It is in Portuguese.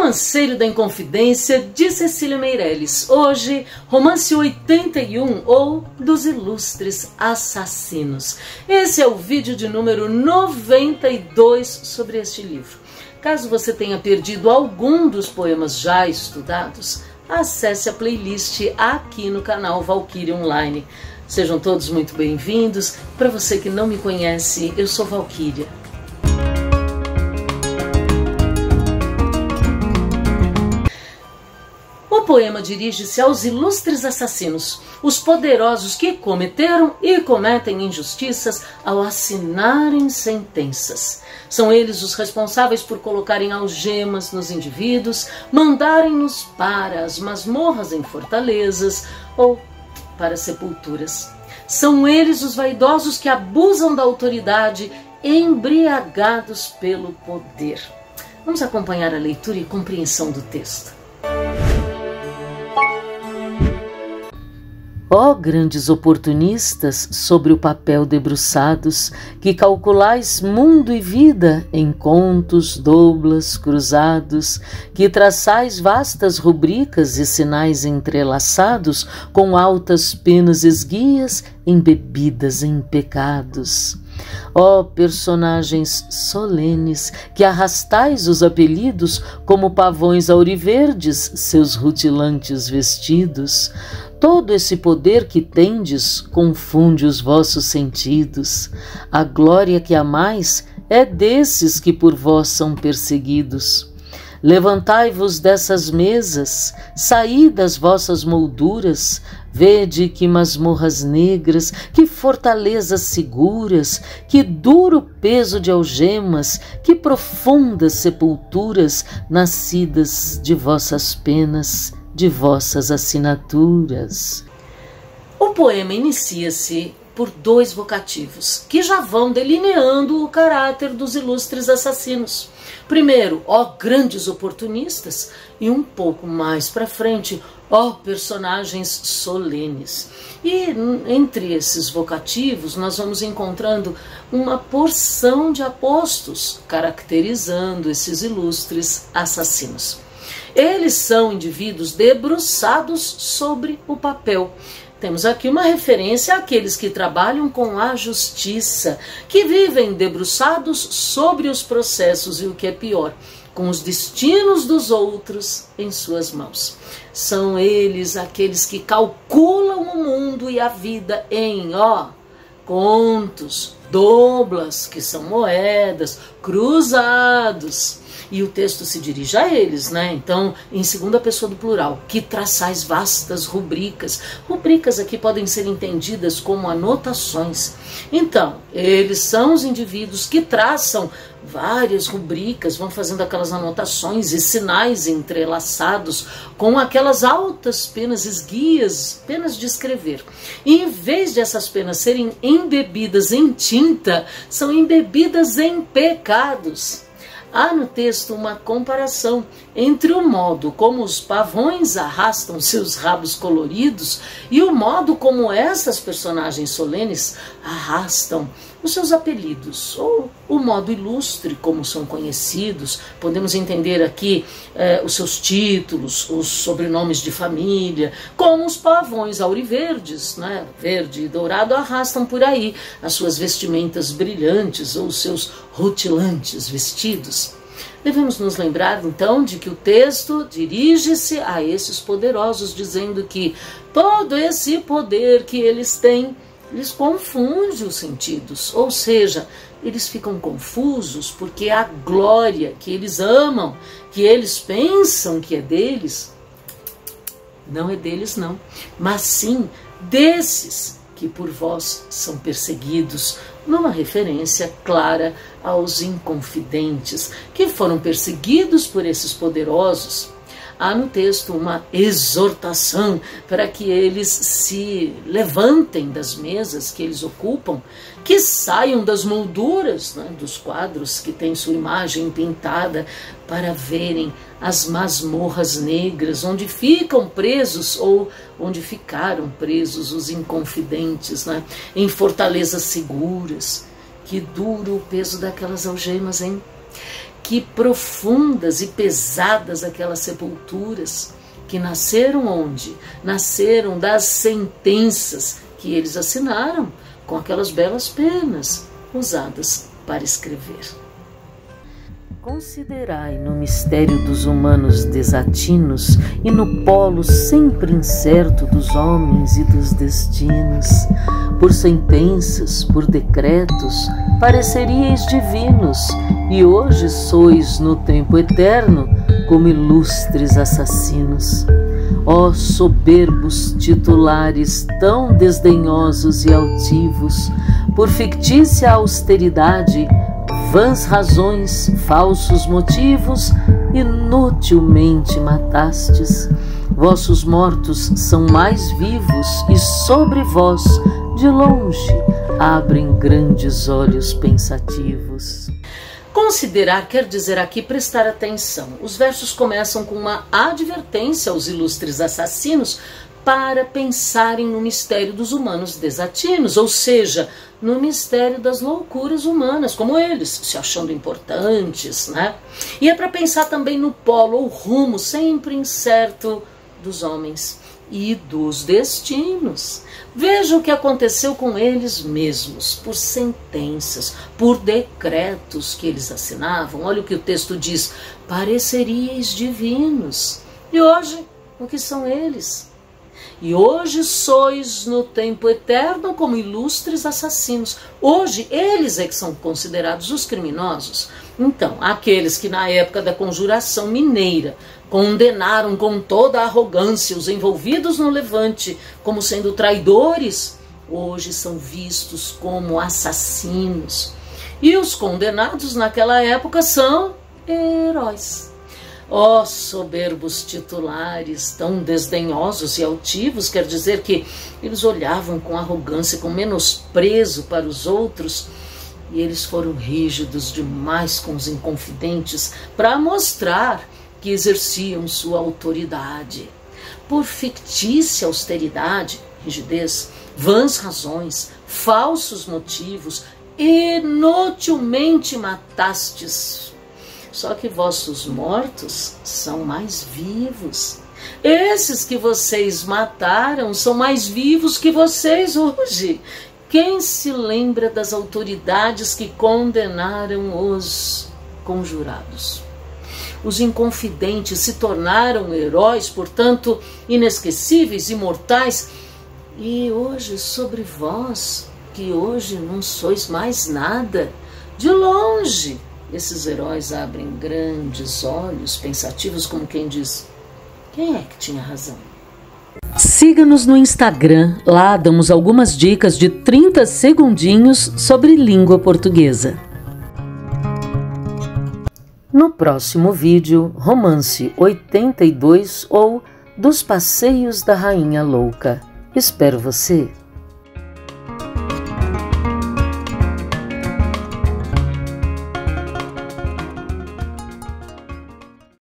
Romanceiro da Inconfidência, de Cecília Meirelles. Hoje, romance 81, ou Dos Ilustres Assassinos. Esse é o vídeo de número 92 sobre este livro. Caso você tenha perdido algum dos poemas já estudados, acesse a playlist aqui no canal Valquíria Online. Sejam todos muito bem-vindos. Para você que não me conhece, eu sou Valquíria. O poema dirige-se aos ilustres assassinos, os poderosos que cometeram e cometem injustiças ao assinarem sentenças. São eles os responsáveis por colocarem algemas nos indivíduos, mandarem-nos para as masmorras em fortalezas ou para sepulturas. São eles os vaidosos que abusam da autoridade, embriagados pelo poder. Vamos acompanhar a leitura e compreensão do texto. Ó grandes oportunistas, sobre o papel debruçados, que calculais mundo e vida em contos, doblas, cruzados, que traçais vastas rubricas e sinais entrelaçados, com altas penas esguias, embebidas em pecados. Ó personagens solenes, que arrastais os apelidos como pavões auriverdes, seus rutilantes vestidos, todo esse poder que tendes confunde os vossos sentidos. A glória que amais é desses que por vós são perseguidos. Levantai-vos dessas mesas, saí das vossas molduras, vede que masmorras negras, que fortalezas seguras, que duro peso de algemas, que profundas sepulturas, nascidas de vossas penas, de vossas assinaturas. O poema inicia-se por dois vocativos, que já vão delineando o caráter dos ilustres assassinos. Primeiro, ó grandes oportunistas, e um pouco mais para frente, ó personagens solenes. E entre esses vocativos nós vamos encontrando uma porção de apostos caracterizando esses ilustres assassinos. Eles são indivíduos debruçados sobre o papel. Temos aqui uma referência àqueles que trabalham com a justiça, que vivem debruçados sobre os processos e, o que é pior, com os destinos dos outros em suas mãos. São eles aqueles que calculam o mundo e a vida em, contos, doblas, que são moedas, cruzados. E o texto se dirige a eles, né? Então, em segunda pessoa do plural, que traçais vastas rubricas. Rubricas aqui podem ser entendidas como anotações. Então, eles são os indivíduos que traçam várias rubricas, vão fazendo aquelas anotações e sinais entrelaçados com aquelas altas penas esguias, penas de escrever. E em vez de essas penas serem embebidas em tinta, são embebidas em pecados. Há no texto uma comparação entre o modo como os pavões arrastam seus rabos coloridos e o modo como essas personagens solenes arrastam os seus apelidos, ou o modo ilustre como são conhecidos. Podemos entender aqui os seus títulos, os sobrenomes de família, como os pavões auriverdes, né? Verde e dourado, arrastam por aí as suas vestimentas brilhantes ou os seus rutilantes vestidos. Devemos nos lembrar, então, de que o texto dirige-se a esses poderosos, dizendo que todo esse poder que eles têm lhes confunde os sentidos, ou seja, eles ficam confusos porque a glória que eles amam, que eles pensam que é deles, não é deles não, mas sim desses que por vós são perseguidos, numa referência clara aos inconfidentes, que foram perseguidos por esses poderosos. Há no texto uma exortação para que eles se levantem das mesas que eles ocupam, que saiam das molduras, né, dos quadros que têm sua imagem pintada, para verem as masmorras negras, onde ficam presos ou onde ficaram presos os inconfidentes, né, em fortalezas seguras. Que duro o peso daquelas algemas, hein? que profundas e pesadas aquelas sepulturas, que nasceram onde? Nasceram das sentenças que eles assinaram com aquelas belas penas usadas para escrever. Considerai no mistério dos humanos desatinos e no polo sempre incerto dos homens e dos destinos. Por sentenças, por decretos, pareceríeis divinos, e hoje sois no tempo eterno como ilustres assassinos. Ó soberbos titulares tão desdenhosos e altivos, por fictícia austeridade, vãs razões, falsos motivos, inutilmente matastes. Vossos mortos são mais vivos e sobre vós, de longe, abrem grandes olhos pensativos. Considerar quer dizer aqui prestar atenção. Os versos começam com uma advertência aos ilustres assassinos para pensarem no mistério dos humanos desatinos, ou seja, no mistério das loucuras humanas, como eles, se achando importantes, né? E é para pensar também no polo ou rumo sempre incerto dos homens e dos destinos. Veja o que aconteceu com eles mesmos, por sentenças, por decretos que eles assinavam. Olha o que o texto diz: pareceríeis divinos. E hoje, o que são eles? E hoje sois no tempo eterno como ilustres assassinos. Hoje eles é que são considerados os criminosos. Então, aqueles que na época da conjuração mineira condenaram com toda a arrogância os envolvidos no levante como sendo traidores, hoje são vistos como assassinos. E os condenados naquela época são heróis. Ó soberbos titulares, tão desdenhosos e altivos, quer dizer que eles olhavam com arrogância, com menosprezo para os outros, e eles foram rígidos demais com os inconfidentes para mostrar que exerciam sua autoridade. Por fictícia austeridade, rigidez, vãs razões, falsos motivos, inutilmente matastes. Só que vossos mortos são mais vivos. Esses que vocês mataram são mais vivos que vocês hoje. Quem se lembra das autoridades que condenaram os conjurados? Os inconfidentes se tornaram heróis, portanto, inesquecíveis, imortais. E hoje, sobre vós, que hoje não sois mais nada, de longe, esses heróis abrem grandes olhos pensativos, como quem diz: quem é que tinha razão? Siga-nos no Instagram, lá damos algumas dicas de 30 segundinhos sobre língua portuguesa. No próximo vídeo, romance 82 ou Dos Passeios da Rainha Louca. Espero você!